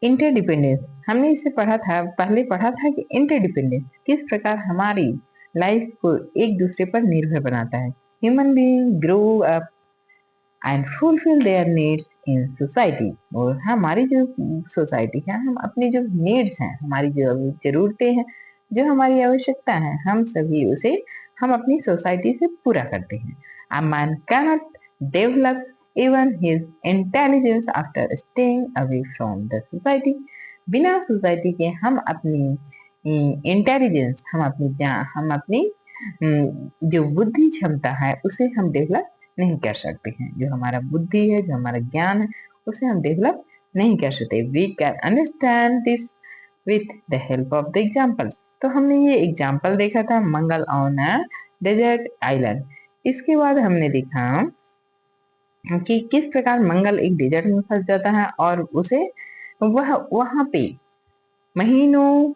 Interdependence, हमने इसे पढ़ा था, पहले पढ़ा था कि इंटरडिपेंडेंस किस प्रकार हमारी लाइफ को एक दूसरे पर निर्भर बनाता है। Human being grow up and fulfil there needs in society. और हमारी जो सोसाइटी है, हम अपनी जो नीड्स हैं, हमारी जो जरूरतें हैं, जो हमारी आवश्यकता है, हम सभी उसे हम अपनी सोसाइटी से पूरा करते हैं। A man cannot develop even his intelligence after staying away from the society. बिना सोसाइटी के हम अपनी इंटेलिजेंस, हम अपनी जो बुद्धि क्षमता है उसे हम डेवलप नहीं कर सकते हैं। जो हमारा बुद्धि है, जो हमारा ज्ञान है, उसे हम डेवलप नहीं कर सकते। We can understand this with the help of the example. तो हमने ये एग्जाम्पल देखा था, Mangal on a desert island. इसके बाद हमने देखा कि किस प्रकार मंगल एक डेजर्ट में फंस जाता है और उसे वह वहां पे महीनों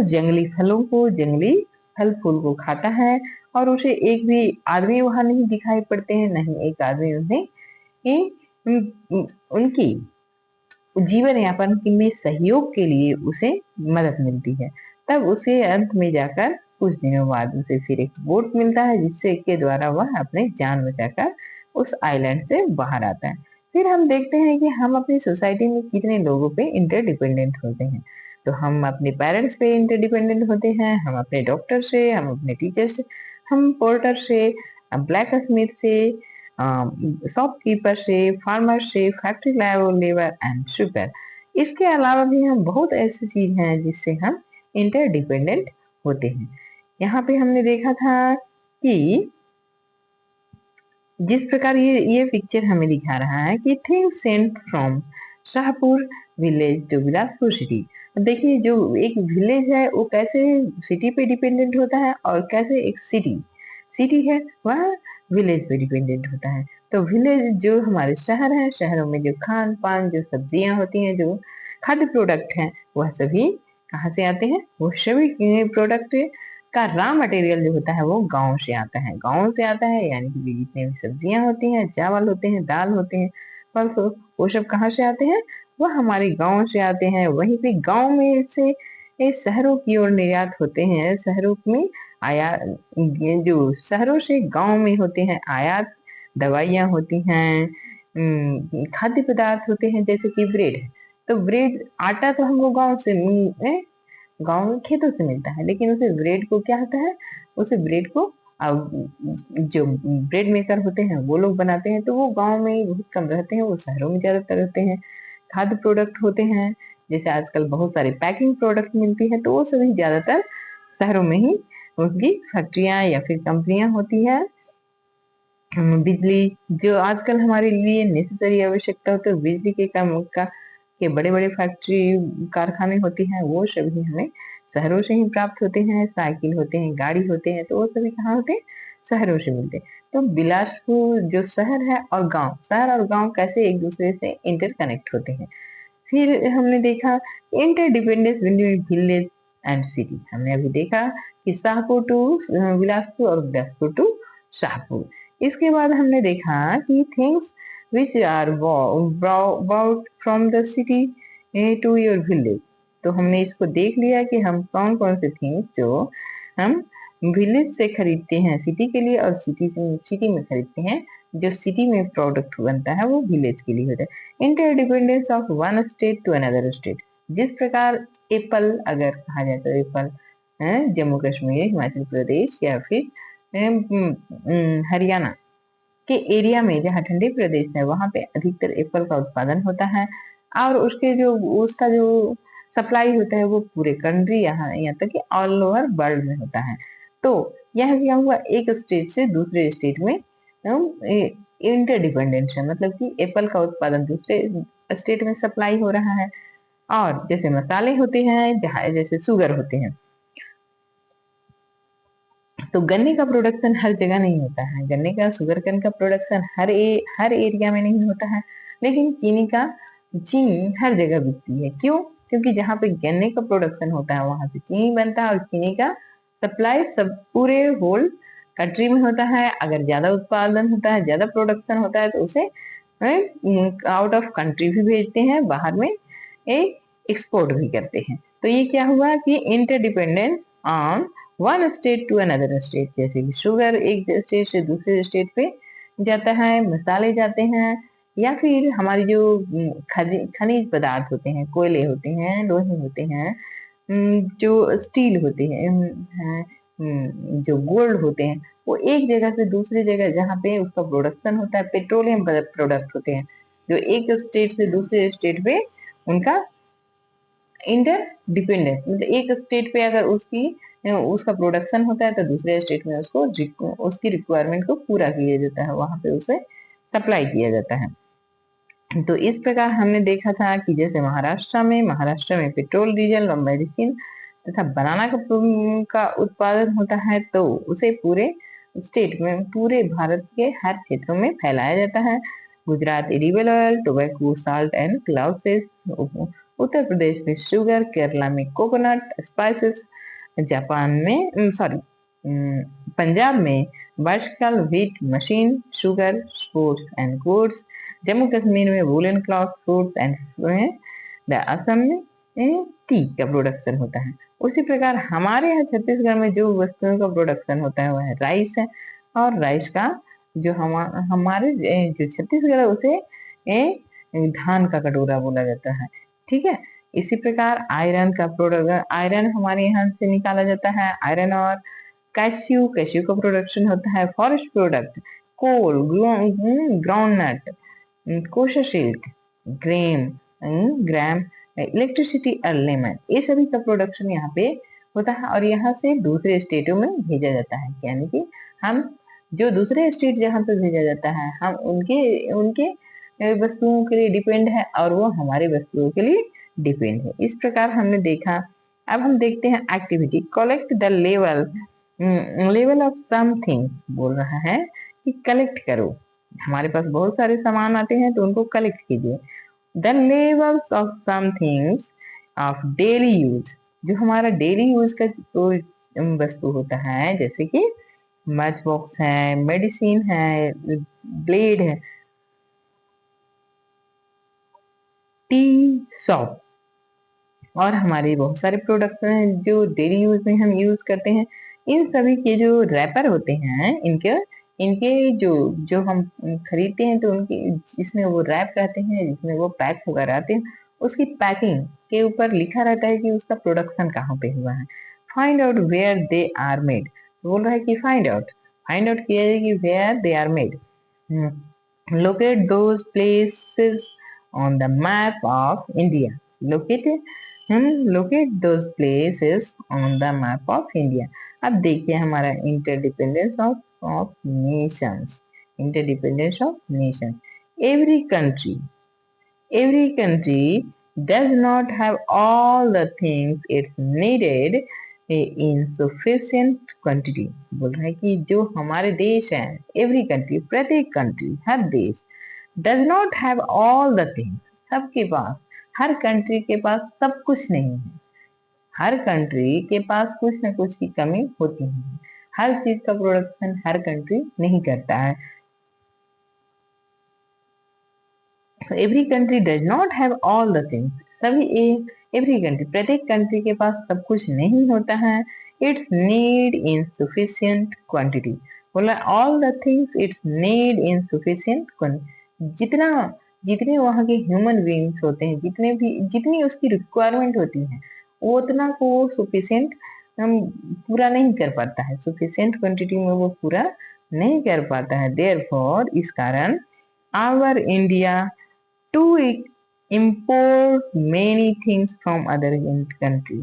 जंगली फलों को, जंगली फल फूल को खाता है और उसे एक भी आदमी वहां नहीं दिखाई पड़ते हैं, नहीं एक आदमी उन्हें उनकी जीवन यापन में सहयोग के लिए उसे मदद मिलती है। तब उसे अंत में जाकर कुछ दिनों बाद उसे फिर एक बोट मिलता है, जिससे के द्वारा वह अपने जान बचाकर उस आइलैंड से बाहर आता है। फिर हम देखते हैं कि हम अपनी सोसाइटी में कितने लोगों पे इंटरडिपेंडेंट होते हैं। तो हम अपने पेरेंट्स पे इंटरडिपेंडेंट होते हैं, हम अपने डॉक्टर से, हम अपने टीचर से, हम पोर्टर से, ब्लैक स्मिथ से, शॉपकीपर से, फार्मर से, फैक्ट्री लेबर एंड सुपर। इसके अलावा भी हम बहुत ऐसी चीज हैं जिससे हम इंटरडिपेंडेंट होते हैं। यहाँ पे हमने देखा था कि जिस प्रकार ये पिक्चर हमें दिखा रहा है कि things sent from Shahpur village to Bilaspur city. देखिए, जो एक विलेज है वो कैसे सिटी पे डिपेंडेंट होता है और कैसे एक सिटी है वह विलेज पे डिपेंडेंट होता है। तो विलेज जो हमारे शहर है, शहरों में जो खान पान, जो सब्जियां होती हैं, जो खाद्य प्रोडक्ट हैं, वह सभी कहाँ से आते हैं? वो सभी प्रोडक्ट का रॉ मटेरियल जो होता है वो गांव से आता है। गांव से आता है यानी कि जितने भी सब्जियां होती हैं, चावल होते हैं, दाल होते हैं, फल फ्रूट, वो सब कहाँ से आते हैं? वह हमारे गांव से आते हैं। वहीं पे गांव में से ये शहरों की ओर निर्यात होते हैं। शहरों में आयात, ये जो शहरों से गांव में होते हैं आयात, दवाइयां होती हैं, खाद्य पदार्थ होते हैं, जैसे कि ब्रेड है। तो ब्रेड, आटा तो हमको गांव में खेतों से मिलता है, लेकिन उसे ब्रेड को क्या होता है, उसे ब्रेड को जो ब्रेड मेकर होते हैं वो लोग बनाते हैं। तो वो गांव में बहुत कम रहते हैं, वो शहरों में ज्यादातर रहते हैं। खाद्य प्रोडक्ट होते हैं, जैसे आजकल बहुत सारी पैकिंग प्रोडक्ट मिलती है, तो वो सभी ज्यादातर शहरों में ही उनकी फैक्ट्रियां या फिर कंपनियां होती है। बिजली, जो आजकल हमारे लिए नेसेसरी आवश्यकता होती है, बिजली के काम का के बड़े बड़े फैक्ट्री कारखाने होती हैं, वो सभी हमें शहरों से ही प्राप्त होते हैं। साइकिल होते हैं, गाड़ी होते हैं, तो वो सभी कहाँ होते हैं? शहरों से मिलते हैं। तो बिलासपुर जो शहर है और गांव, शहर और गांव कैसे एक दूसरे से इंटरकनेक्ट होते हैं। फिर हमने देखा interdependence between village and city. हमने अभी देखा कि शाहपुर टू बिलासपुर और बिलासपुर टू शाहपुर। इसके बाद हमने देखा कि things which are brought from the city to your village. तो हमने इसको देख लिया कि हम कौन कौन से थिंग्स जो हम विलेज से खरीदते हैं सिटी के लिए, और सिटी में खरीदते हैं, जो सिटी में प्रोडक्ट बनता है वो विलेज के लिए होता है। Interdependence of one state to another state. जिस प्रकार एप्पल अगर कहा जाए तो एप्पल जम्मू कश्मीर, हिमाचल प्रदेश या फिर हरियाणा के एरिया में, जहाँ ठंडे प्रदेश है, वहां पे अधिकतर एप्पल का उत्पादन होता है और उसका जो सप्लाई होता है वो पूरे कंट्री, यहाँ तक कि ऑल ओवर वर्ल्ड में होता है। तो यह क्या हुआ, एक स्टेट से दूसरे स्टेट में इंटरडिपेंडेंस है, मतलब कि एप्पल का उत्पादन दूसरे स्टेट में सप्लाई हो रहा है। और जैसे मसाले होते हैं, जहाँ जैसे शुगर होते हैं, तो गन्ने का प्रोडक्शन हर जगह नहीं होता है। गन्ने का, शुगर केन का प्रोडक्शन हर एरिया में नहीं होता है। लेकिन चीनी हर जगह बिकती है। क्यों? क्योंकि जहाँ पे गन्ने का प्रोडक्शन होता है वहां से चीनी बनता है, और चीनी का सप्लाई सब पूरे होल कंट्री में होता है। अगर ज्यादा उत्पादन होता है, ज्यादा प्रोडक्शन होता है, तो उसे आउट ऑफ कंट्री भी भेजते हैं, बाहर में एक्सपोर्ट भी करते हैं। तो ये क्या हुआ कि interdependence on one state to another state, जैसे कि शुगर एक स्टेट से दूसरे स्टेट पे जाता है, मसाले जाते हैं, या फिर हमारी जो खनिज पदार्थ होते हैं, कोयले होते हैं, लोहे होते हैं, जो स्टील होते हैं, जो गोल्ड होते हैं, वो एक जगह से दूसरी जगह जहाँ पे उसका प्रोडक्शन होता है, पेट्रोलियम प्रोडक्ट होते हैं जो एक स्टेट से दूसरे स्टेट पे उनका इंटर डिपेंडेंस, मतलब एक स्टेट पे अगर उसका प्रोडक्शन होता है तो दूसरे स्टेट में उसको उसकी रिक्वायरमेंट को पूरा किया जाता है, वहां पे उसे सप्लाई किया जाता है। तो इस प्रकार हमने देखा था कि जैसे महाराष्ट्र में पेट्रोल, डीजल और मेडिसिन तथा बनाना का उत्पादन होता है, तो उसे पूरे स्टेट में, पूरे भारत के हर क्षेत्रों में फैलाया जाता है। Gujarat edible oil, tobacco, salt and gloves, Uttar Pradesh में शुगर, केरला में कोकोनट, स्पाइसेस, जापान में पंजाब में bicycle, wheat, machine, sugar, sports and goods, Jammu Kashmir में woollen cloth, fruits and Assam में टी का प्रोडक्शन होता है। उसी प्रकार हमारे यहाँ छत्तीसगढ़ में जो वस्तुओं का प्रोडक्शन होता है वह है राइस है, और राइस का जो हमारे जो छत्तीसगढ़ है उसे धान का कटोरा बोला जाता है। ठीक है। इसी प्रकार आयरन का प्रोडक्ट, आयरन हमारे यहाँ से निकाला जाता है, आयरन और कैश्यू का प्रोडक्शन होता है। फॉरेस्ट प्रोडक्ट, कोल, ग्राउंडनट, कोशा सिल्क, ग्राम, इलेक्ट्रिसिटी और लेमन, ये सभी का प्रोडक्शन यहाँ पे होता है और यहाँ से दूसरे स्टेटों में भेजा जाता है। यानी कि हम जो दूसरे स्टेट जहाँ पे भेजा जाता है, हम उनके उनके वस्तुओं के लिए डिपेंड है और वो हमारे वस्तुओं के लिए डिपेंड है। इस प्रकार हमने देखा। अब हम देखते हैं activity. Collect the level of some things बोल रहा है कि कलेक्ट करो। हमारे पास बहुत सारे सामान आते हैं तो उनको कलेक्ट कीजिए। The levels of some things of daily use, जो हमारा डेली यूज का कोई वस्तु होता है, जैसे कि मैच बॉक्स है, मेडिसिन है, ब्लेड है, टी शॉप, और हमारे बहुत सारे प्रोडक्ट्स हैं जो डेली यूज में हम यूज करते हैं। इन सभी के जो रैपर होते हैं, इनके इनके जो जो हम खरीदते हैं तो उनके जिसमें वो रैप रहते हैं, जिसमें वो पैक होकर आते हैं, उसकी पैकिंग के ऊपर लिखा रहता है कि उसका प्रोडक्शन कहाँ पे हुआ है। Find out where they are made, बोल रहा है कि फाइंड आउट किया जाए कि where they are made. Locate those places on the map of India. Locate locate those places on the map of India. अब देखिए हमारा interdependence of nations, interdependence of nation. Every country every country does not have all the things it's needed in sufficient quantity। बोल रहा है कि जो हमारे देश है, every country, प्रत्येक कंट्री, हर देश, does not have all the things, सबके पास, हर कंट्री के पास सब कुछ नहीं है। हर कंट्री के पास कुछ न कुछ की कमी होती है। हर चीज का प्रोडक्शन हर कंट्री नहीं करता है। Every country does not have all the things, सभी एवरी कंट्री, प्रत्येक कंट्री के पास सब कुछ नहीं होता है। It's need in sufficient quantity, बोला all the things it's need in sufficient quantity. जितना जितने वहाँ के ह्यूमन बींग्स होते हैं, जितनी उसकी रिक्वायरमेंट होती है, वो उतना को सुफिशियंट पूरा नहीं कर पाता है, सुफिशियंट क्वांटिटी में वो पूरा नहीं कर पाता है। देयरफॉर, इस कारण, our India to import many things from other country।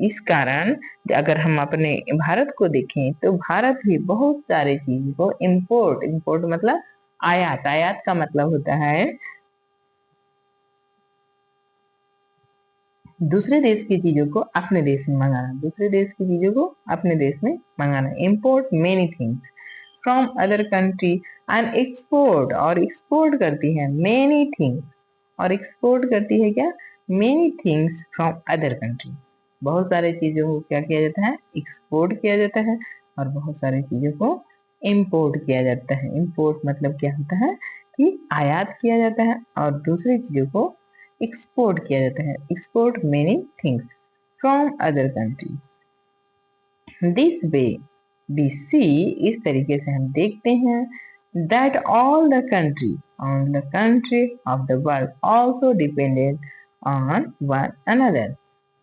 इस कारण अगर हम अपने भारत को देखें तो भारत भी बहुत सारे चीजों को इंपोर्ट मतलब आयात का मतलब होता है दूसरे देश की चीजों को अपने देश में मंगाना, दूसरे देश की चीजों को अपने देश में मंगाना। Import many things from other country and export, और एक्सपोर्ट करती है मेनी थिंग्स, और एक्सपोर्ट करती है क्या, many things from other country. बहुत सारे चीजों को क्या किया जाता है, एक्सपोर्ट किया जाता है, और बहुत सारी चीजों को इम्पोर्ट किया जाता है। इम्पोर्ट मतलब क्या होता है कि आयात किया जाता है, और दूसरी चीजों को एक्सपोर्ट किया जाता है, export many things from other country. This way we see, इस तरीके से हम देखते हैं, that all the country of the world also depended on one another।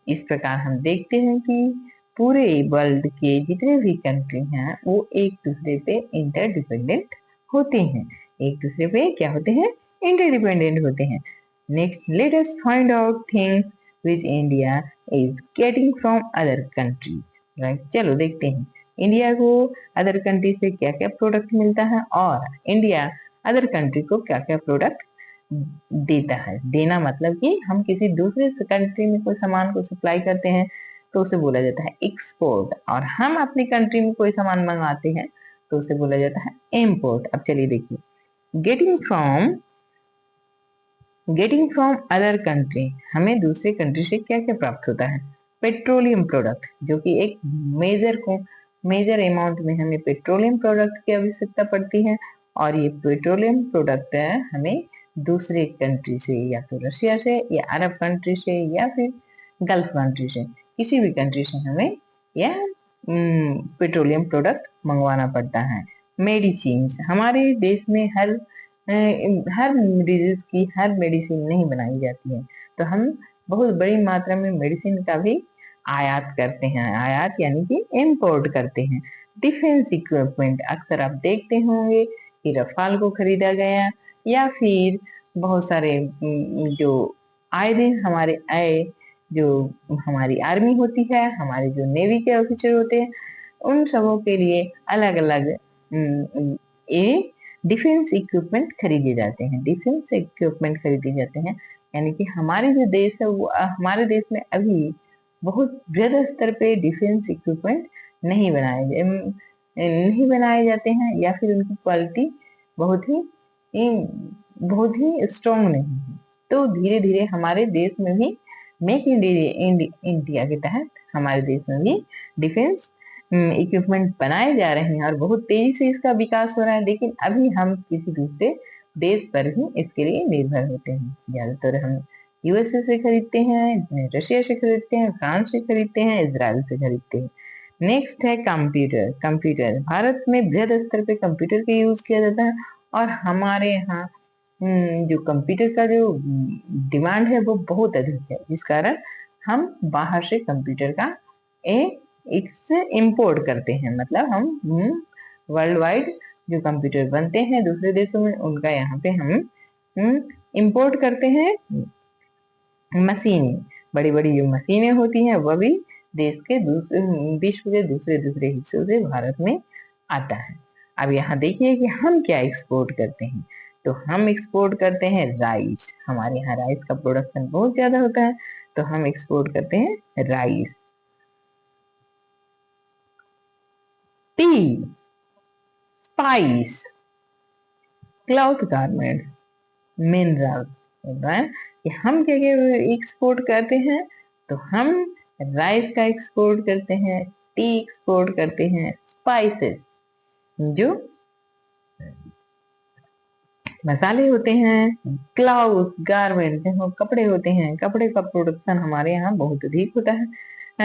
इस प्रकार हम देखते हैं कि पूरे वर्ल्ड के जितने भी कंट्री हैं वो एक दूसरे पे इंटरडिपेंडेंट होते हैं, एक दूसरे पे क्या होते हैं, इंटरडिपेंडेंट होते हैं। Next, let us find out things which India is getting from other country. Right, चलो देखते हैं इंडिया को अदर कंट्री से क्या क्या प्रोडक्ट मिलता है और इंडिया अदर कंट्री को क्या क्या प्रोडक्ट देता है। देना मतलब कि हम किसी दूसरे कंट्री में कोई सामान को सप्लाई करते हैं तो उसे बोला जाता है एक्सपोर्ट, और हम अपनी कंट्री में कोई सामान मंगाते हैं तो उसे बोला जाता है इम्पोर्ट। अब चलिए देखिए, गेटिंग फ्रॉम अदर कंट्री, हमें दूसरे कंट्री से क्या क्या प्राप्त होता है। पेट्रोलियम प्रोडक्ट, जो कि एक मेजर अमाउंट में हमें पेट्रोलियम प्रोडक्ट की आवश्यकता पड़ती है, और ये पेट्रोलियम प्रोडक्ट हमें दूसरे कंट्री से, या तो रशिया से या अरब कंट्री से या फिर गल्फ कंट्री से, किसी भी कंट्री से हमें यह पेट्रोलियम प्रोडक्ट मंगवाना पड़ता है। मेडिसिन, हमारे देश में हर डिजीज की हर मेडिसिन नहीं बनाई जाती है, तो हम बहुत बड़ी मात्रा में मेडिसिन का भी आयात करते हैं, आयात यानी कि इम्पोर्ट करते हैं। डिफेंस इक्विपमेंट, अक्सर आप देखते होंगे कि रफाल को खरीदा गया, या फिर बहुत सारे जो आए दिन हमारे आए, जो हमारी आर्मी होती है, हमारे जो नेवी के ऑफिसर होते हैं, उन सबों के लिए अलग अलग ये डिफेंस इक्विपमेंट खरीदे जाते हैं, डिफेंस इक्विपमेंट खरीदे जाते हैं। यानी कि हमारे जो देश है वो हमारे देश में अभी बहुत बृहद स्तर पे डिफेंस इक्विपमेंट नहीं बनाए जाते हैं, या फिर उनकी क्वालिटी बहुत ही स्ट्रॉन्ग नहीं है। तो धीरे धीरे हमारे देश में भी मेक इंडिया के तहत हमारे देश में भी डिफेंस इक्विपमेंट बनाए जा रहे हैं और बहुत तेजी से इसका विकास हो रहा है। लेकिन अभी हम किसी दूसरे देश पर ही इसके लिए निर्भर होते हैं। ज्यादातर हम यूएसए से खरीदते हैं, रशिया से खरीदते हैं, फ्रांस से खरीदते हैं, इजराइल से खरीदते हैं। नेक्स्ट है कंप्यूटर, भारत में बृहद स्तर पे कंप्यूटर का यूज किया जाता है, और हमारे यहाँ जो कंप्यूटर का जो डिमांड है वो बहुत अधिक है, जिस कारण हम बाहर से कंप्यूटर का इससे इम्पोर्ट करते हैं। मतलब हम वर्ल्ड वाइड जो कंप्यूटर बनते हैं दूसरे देशों में, उनका यहाँ पे हम इम्पोर्ट करते हैं। मशीनें, बड़ी बड़ी जो मशीनें होती हैं वह भी देश के विश्व के दूसरे हिस्सों से भारत में आता है। अब यहाँ देखिए कि हम क्या एक्सपोर्ट करते हैं, तो हम एक्सपोर्ट करते हैं राइस। हमारे यहाँ राइस का प्रोडक्शन बहुत ज्यादा होता है, तो हम एक्सपोर्ट करते हैं rice. T, spice, cloth garments, mineral, कि हम क्या क्या एक्सपोर्ट करते हैं, तो हम राइस का एक्सपोर्ट करते हैं, टी एक्सपोर्ट करते हैं, स्पाइसेस जो मसाले होते हैं, क्लाउथ गारमेंट जो कपड़े होते हैं, कपड़े का प्रोडक्शन हमारे यहाँ बहुत अधिक होता है।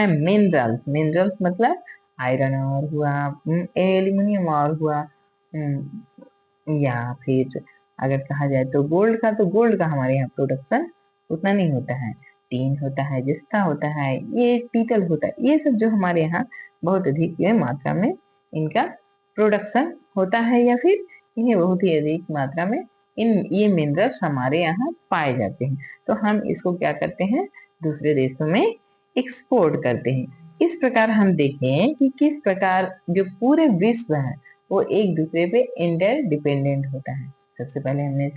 मिनरल्स मतलब आयरन और हुआ, एल्यूमिनियम और हुआ, या फिर अगर कहा जाए तो गोल्ड का हमारे यहाँ प्रोडक्शन उतना नहीं होता है। टीन होता है, जस्ता होता है, ये पीतल होता है, ये सब जो हमारे यहाँ बहुत अधिक मात्रा में इनका प्रोडक्शन होता है, या फिर इन्हें बहुत ही अधिक मात्रा में ये मिनरल्स हमारे यहाँ पाए जाते हैं। तो हम इसको क्या करते हैं, दूसरे देशों में एक्सपोर्ट करते हैं। इस प्रकार हम देखें कि किस प्रकार जो पूरे विश्व है वो एक दूसरे पे इंटरडिपेंडेंट होता है। सबसे पहले हमने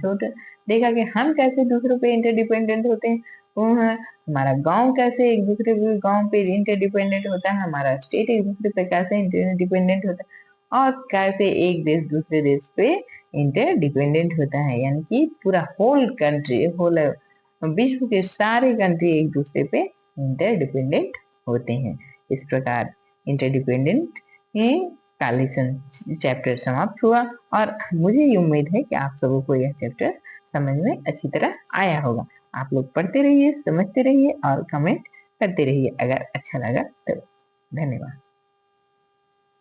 देखा कि हम कैसे दूसरों पे इंटरडिपेंडेंट होते हैं। वो है हमारा गांव कैसे एक दूसरे गांव पे इंटरडिपेंडेंट होता है, हमारा स्टेट एक दूसरे पे कैसे इंटरडिपेंडेंट होता है, और कैसे एक देश दूसरे देश पे इंटरडिपेंडेंट होता है। यानी कि पूरा होल विश्व के सारे कंट्री एक दूसरे पे इंटरडिपेंडेंट होते हैं। इस प्रकार इंटरडिपेंडेंट का लेसन चैप्टर समाप्त हुआ, और मुझे ये उम्मीद है कि आप सबों को यह चैप्टर समझ में अच्छी तरह आया होगा। आप लोग पढ़ते रहिए, समझते रहिए और कमेंट करते रहिए अगर अच्छा लगा तो। धन्यवाद।